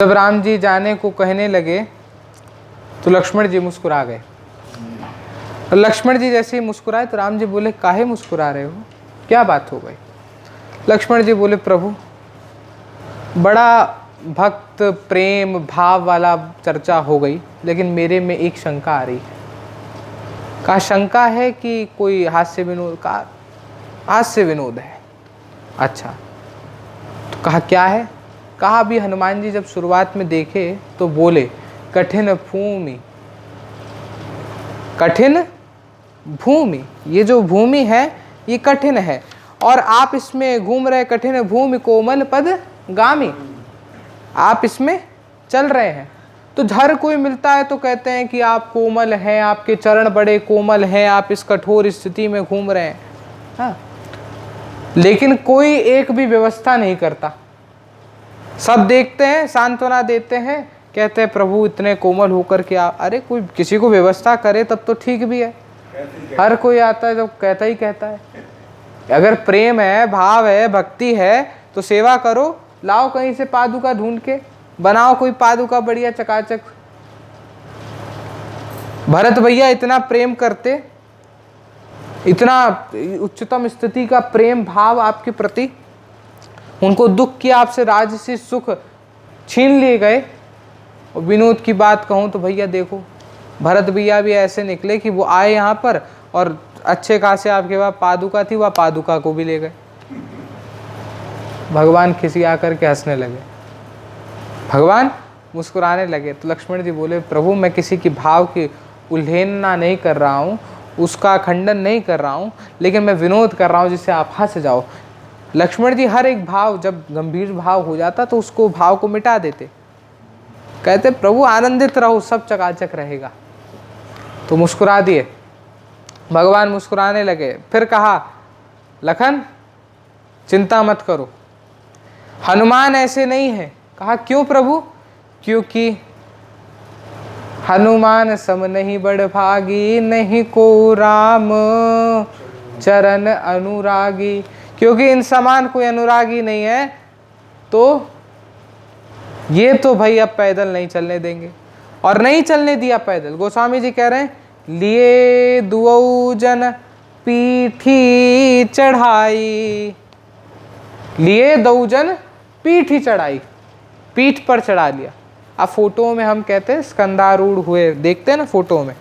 जब राम जी जाने को कहने लगे तो लक्ष्मण जी मुस्कुरा गए। लक्ष्मण जी जैसे ही मुस्कुराए तो राम जी बोले, काहे मुस्कुरा रहे हो, क्या बात हो गई? लक्ष्मण जी बोले, प्रभु बड़ा भक्त प्रेम भाव वाला चर्चा हो गई, लेकिन मेरे में एक शंका आ रही है। कहा शंका है कि कोई हास्य विनोद का? हास्य विनोद है। अच्छा, तो कहा क्या है? कहा अभी हनुमान जी जब शुरुआत में देखे तो बोले, कठिन भूमि, कठिन भूमि, ये जो भूमि है ये कठिन है और आप इसमें घूम रहे, कठिन भूमि कोमल पद गामी, आप इसमें चल रहे हैं। तो हर कोई मिलता है तो कहते हैं कि आप कोमल हैं, आपके चरण बड़े कोमल हैं, आप इस कठोर स्थिति में घूम रहे हैं। हाँ, लेकिन कोई एक भी व्यवस्था नहीं करता। सब देखते हैं, सांत्वना देते हैं, कहते हैं प्रभु इतने कोमल होकर के आप, अरे कोई किसी को व्यवस्था करे तब तो ठीक भी है। हर कोई आता है तो कहता ही कहता है। अगर प्रेम है, भाव है, भक्ति है तो सेवा करो, लाओ कहीं से पादुका ढूंढ के, बनाओ कोई पादुका बढ़िया चकाचक। भरत भैया इतना प्रेम करते, इतना उच्चतम स्थिति का प्रेम भाव आपके प्रति, उनको दुख किया, आपसे राजसी सुख छीन लिए गए। और विनोद की बात कहूँ तो भैया देखो, भरत भैया भी ऐसे निकले कि वो आए यहाँ पर और अच्छे खासे आपके पास पादुका थी, वह पादुका को भी ले गए। भगवान खिसिया करके हंसने लगे, भगवान मुस्कुराने लगे। तो लक्ष्मण जी बोले, प्रभु मैं किसी की भाव की उल्लंघना नहीं कर रहा हूँ, उसका खंडन नहीं कर रहा हूँ, लेकिन मैं विनोद कर रहा हूँ जिससे आप हंस जाओ। लक्ष्मण जी हर एक भाव जब गंभीर भाव हो जाता तो उसको भाव को मिटा देते, कहते प्रभु आनंदित रहो, सब चकाचक रहेगा। तो मुस्कुरा दिए, भगवान मुस्कुराने लगे। फिर कहा, लखन चिंता मत करो, हनुमान ऐसे नहीं है। कहा क्यों प्रभु? क्योंकि हनुमान सम नहीं बड़ भागी, नहीं को राम चरण अनुरागी। क्योंकि इन समान कोई अनुरागी नहीं है, तो ये तो भाई अब पैदल नहीं चलने देंगे। और नहीं चलने दिया पैदल। गोस्वामी जी कह रहे हैं, लिए दुऔ जन पीठी चढ़ाई, लिए दो जन पीठी चढ़ाई, पीठ पर चढ़ा लिया। अब फोटो में हम कहते हैं स्कंधारूढ़ हुए, देखते हैं ना फोटो में,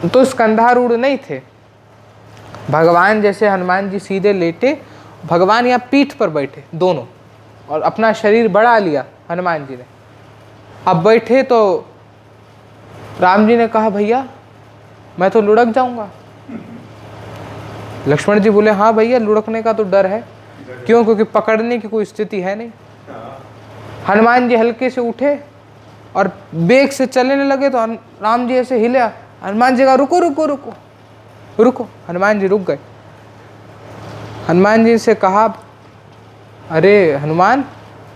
तो स्कंधारूढ़ नहीं थे। भगवान जैसे हनुमान जी सीधे लेटे, भगवान यहाँ पीठ पर बैठे दोनों, और अपना शरीर बढ़ा लिया हनुमान जी ने। अब बैठे तो राम जी ने कहा, भैया मैं तो लुढ़क जाऊंगा। लक्ष्मण जी बोले, हाँ भैया लुढ़कने का तो डर है। क्यों? क्योंकि पकड़ने की कोई स्थिति है नहीं। हनुमान जी हल्के से उठे और बेग से चलने लगे तो राम जी ऐसे हिले। हनुमान जी कहा, रुको रुको रुको रुको। हनुमान जी रुक गए। हनुमान जी से कहा, अरे हनुमान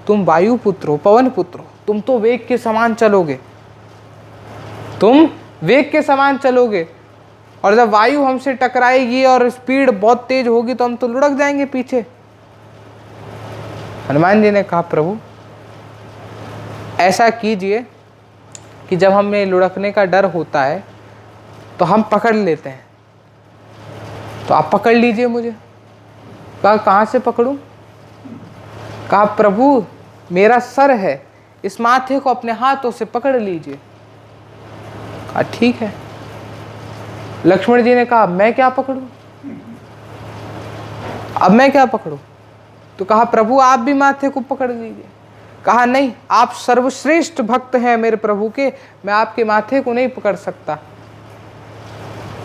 तुम वायु पुत्र हो, पवन पुत्र हो, तुम तो वेग के समान चलोगे, तुम वेग के समान चलोगे, और जब वायु हमसे टकराएगी और स्पीड बहुत तेज होगी तो हम तो लुढ़क जाएंगे पीछे। हनुमान जी ने कहा, प्रभु ऐसा कीजिए कि जब हमें लुढ़कने का डर होता है तो हम पकड़ लेते हैं, तो आप पकड़ लीजिए मुझे। कहा कहाँ से पकड़ूं? कहा प्रभु मेरा सर है, इस माथे को अपने हाथों से पकड़ लीजिए। कहा ठीक है। लक्ष्मण जी ने कहा, मैं क्या पकड़ूं? अब मैं क्या पकड़ूं? तो कहा प्रभु आप भी माथे को पकड़ लीजिए। कहा नहीं, आप सर्वश्रेष्ठ भक्त हैं मेरे प्रभु के, मैं आपके माथे को नहीं पकड़ सकता।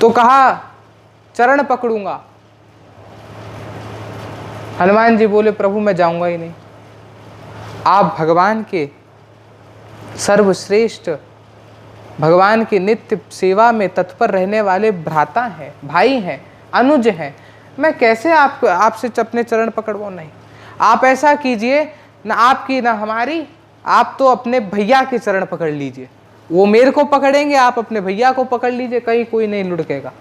तो कहा चरण पकड़ूंगा। हनुमान जी बोले, प्रभु मैं जाऊंगा ही नहीं, आप भगवान के सर्वश्रेष्ठ, भगवान की नित्य सेवा में तत्पर रहने वाले भ्राता हैं, भाई हैं, अनुज हैं, मैं कैसे आपसे अपने चरण पकड़वाऊं? नहीं, आप ऐसा कीजिए, ना आपकी ना हमारी, आप तो अपने भैया के चरण पकड़ लीजिए। वो मेरे को पकड़ेंगे, आप अपने भैया को पकड़ लीजिए, कहीं कोई नहीं लुढ़केगा।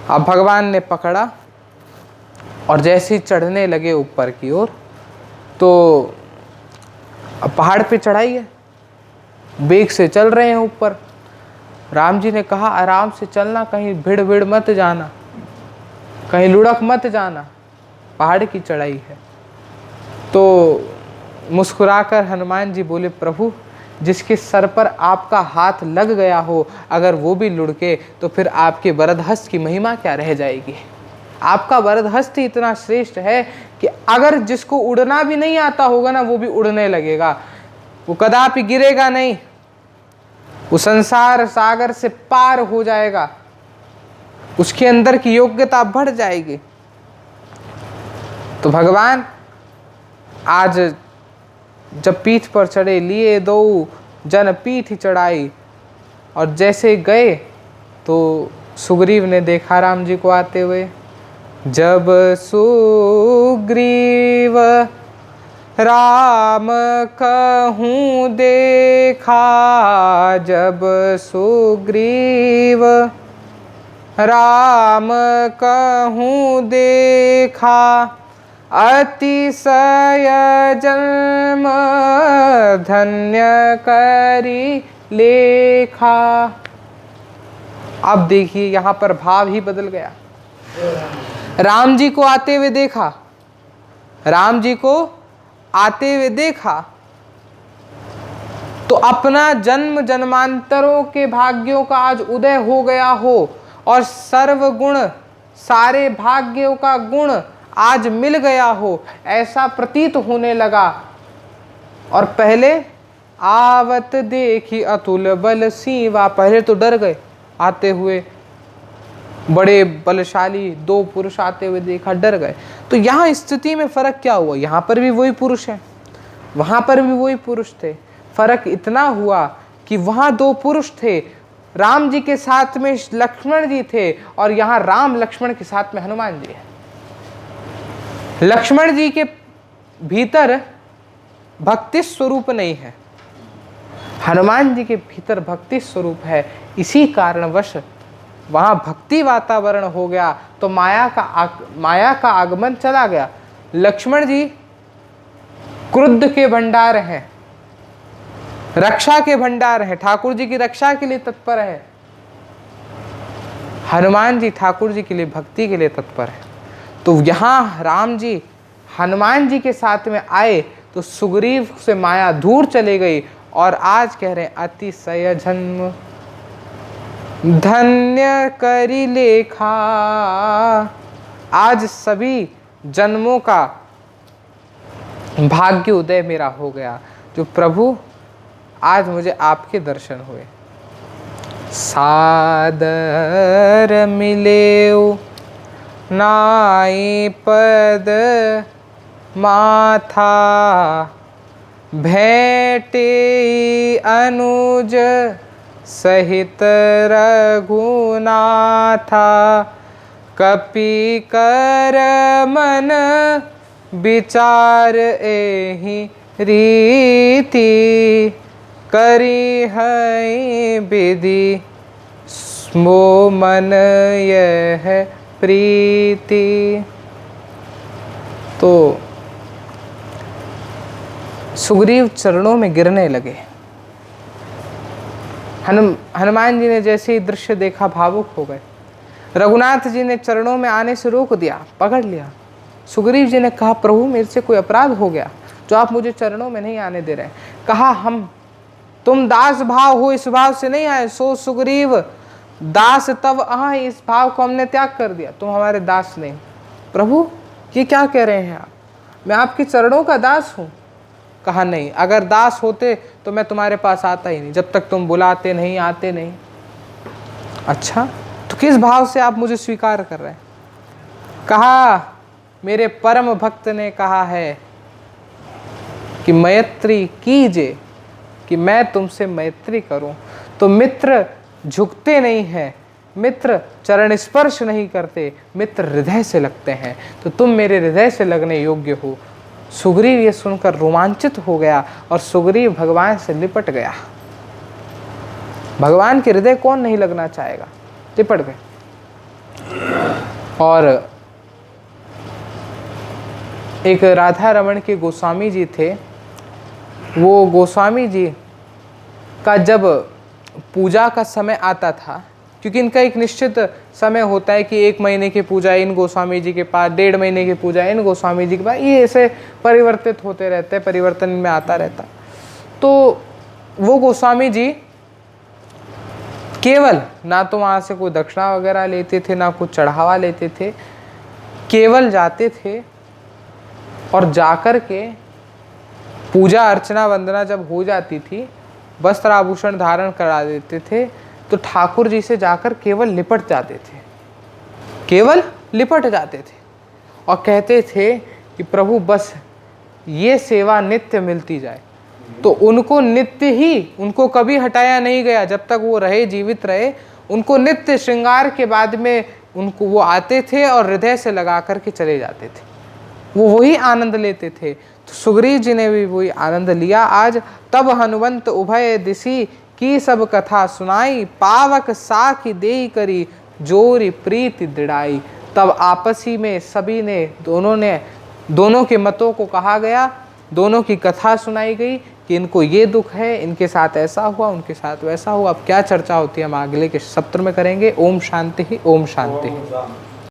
अब भगवान ने पकड़ा और जैसे ही चढ़ने लगे ऊपर की ओर, तो अब पहाड़ पे चढ़ाई है, बेग से चल रहे हैं ऊपर। राम जी ने कहा आराम से चलना, कहीं भिड़ भिड़ मत जाना, कहीं लुढ़क मत जाना, पहाड़ की चढ़ाई है। तो मुस्कुराकर हनुमान जी बोले प्रभु जिसके सर पर आपका हाथ लग गया हो अगर वो भी लुढ़के तो फिर आपके वरदहस्त की महिमा क्या रह जाएगी। आपका वरदहस्त ही इतना श्रेष्ठ है कि अगर जिसको उड़ना भी नहीं आता होगा ना वो भी उड़ने लगेगा, वो कदापि गिरेगा नहीं, वो संसार सागर से पार हो जाएगा, उसके अंदर की योग्यता बढ़ जाएगी। तो भगवान आज जब पीठ पर चढ़े, लिए दो जन पीठ चढ़ाई, और जैसे गए तो सुग्रीव ने देखा राम जी को आते हुए। जब सुग्रीव राम कहूँ देखा, जब सुग्रीव राम कहूँ देखा, अतिशय जन्म धन्य करी लेखा। अब देखिए यहाँ पर भाव ही बदल गया। राम जी को आते हुए देखा, राम जी को आते हुए देखा तो अपना जन्म जन्मांतरों के भाग्यों का आज उदय हो गया हो और सर्व गुण, सारे भाग्यों का गुण आज मिल गया हो, ऐसा प्रतीत होने लगा। और पहले आवत देखी अतुल बल सीवा, पहले तो डर गए, आते हुए बड़े बलशाली दो पुरुष आते हुए देखा, डर गए। तो यहाँ स्थिति में फर्क क्या हुआ, यहाँ पर भी वही पुरुष है, वहां पर भी वही पुरुष थे। फर्क इतना हुआ कि वहां दो पुरुष थे, राम जी के साथ में लक्ष्मण जी थे और यहाँ राम लक्ष्मण के साथ में हनुमान जी है। लक्ष्मण जी के भीतर भक्ति स्वरूप नहीं है, हनुमान जी के भीतर भक्ति स्वरूप है। इसी कारणवश वहां भक्ति वातावरण हो गया तो माया का आगमन चला गया। लक्ष्मण जी क्रुद्ध के भंडार हैं, रक्षा के भंडार हैं, ठाकुर जी की रक्षा के लिए तत्पर है। हनुमान जी ठाकुर जी के लिए भक्ति के लिए तत्पर है। तो यहाँ राम जी हनुमान जी के साथ में आए तो सुग्रीव से माया दूर चली गई और आज कह रहे हैं अतिशय जन्म धन्य करी लेखा। आज सभी जन्मों का भाग्य उदय मेरा हो गया जो प्रभु आज मुझे आपके दर्शन हुए। सादर मिलेऊ नाई पद माथा, भेटे अनुज सहित रघुनाथा, कपि कर मन विचार एहि रीति, करी है विधि मो मन यह प्रीति। तो सुग्रीव चरणों में गिरने लगे। हनुमान जी ने जैसे ही दृश्य देखा भावुक हो गए। रघुनाथ जी ने चरणों में आने से रोक दिया, पकड़ लिया। सुग्रीव जी ने कहा प्रभु मेरे से कोई अपराध हो गया जो आप मुझे चरणों में नहीं आने दे रहे। कहा तुम दास भाव हो, इस भाव से नहीं आए। सो सुग्रीव दास तब आए, इस भाव को हमने त्याग कर दिया, तुम हमारे दास नहीं। प्रभु ये क्या कह रहे हैं आप, मैं आपके चरणों का दास हूँ। कहा नहीं, अगर दास होते तो मैं तुम्हारे पास आता ही नहीं, जब तक तुम बुलाते नहीं आते नहीं। अच्छा तो किस भाव से आप मुझे स्वीकार कर रहे हैं। कहा मेरे परम भक्त ने कहा है कि मैत्री कीजिए, कि मैं तुमसे मैत्री करूं। तो मित्र झुकते नहीं हैं, मित्र चरण स्पर्श नहीं करते, मित्र हृदय से लगते हैं। तो तुम मेरे हृदय से लगने योग्य हो। सुग्रीव ये सुनकर रोमांचित हो गया और सुग्रीव भगवान से लिपट गया। भगवान के हृदय कौन नहीं लगना चाहेगा, लिपट गए। और एक राधा रमण के गोस्वामी जी थे, वो गोस्वामी जी का जब पूजा का समय आता था, क्योंकि इनका एक निश्चित समय होता है कि 1 महीने की पूजा इन गोस्वामी जी के पास, 1.5 महीने की पूजा इन गोस्वामी जी के पास, ये ऐसे परिवर्तित होते रहते हैं, परिवर्तन में आता रहता। तो वो गोस्वामी जी केवल ना तो वहाँ से कोई दक्षिणा वगैरह लेते थे, ना कुछ चढ़ावा लेते थे, केवल जाते थे और जाकर के पूजा अर्चना वंदना जब हो जाती थी, वस्त्र आभूषण धारण करा देते थे, तो ठाकुर जी से जाकर केवल लिपट जाते थे, केवल लिपट जाते थे और कहते थे कि प्रभु बस ये सेवा नित्य मिलती जाए। तो उनको नित्य ही, उनको कभी हटाया नहीं गया, जब तक वो रहे, जीवित रहे, उनको नित्य श्रृंगार के बाद में उनको वो आते थे और हृदय से लगा करके चले जाते थे, वो वही आनंद लेते थे। तो सुग्रीव जी ने भी वही आनंद लिया। आज तब हनुमंत उभय दिसी की सब कथा सुनाई, पावक साखी देई करी जोरी प्रीति दृढ़ाई। तब आपसी में सभी ने, दोनों के मतों को कहा गया, दोनों की कथा सुनाई गई कि इनको ये दुख है, इनके साथ ऐसा हुआ, उनके साथ वैसा हुआ। अब क्या चर्चा होती है हम अगले के सत्र में करेंगे। ओम शांति ही, ओम शांति ही।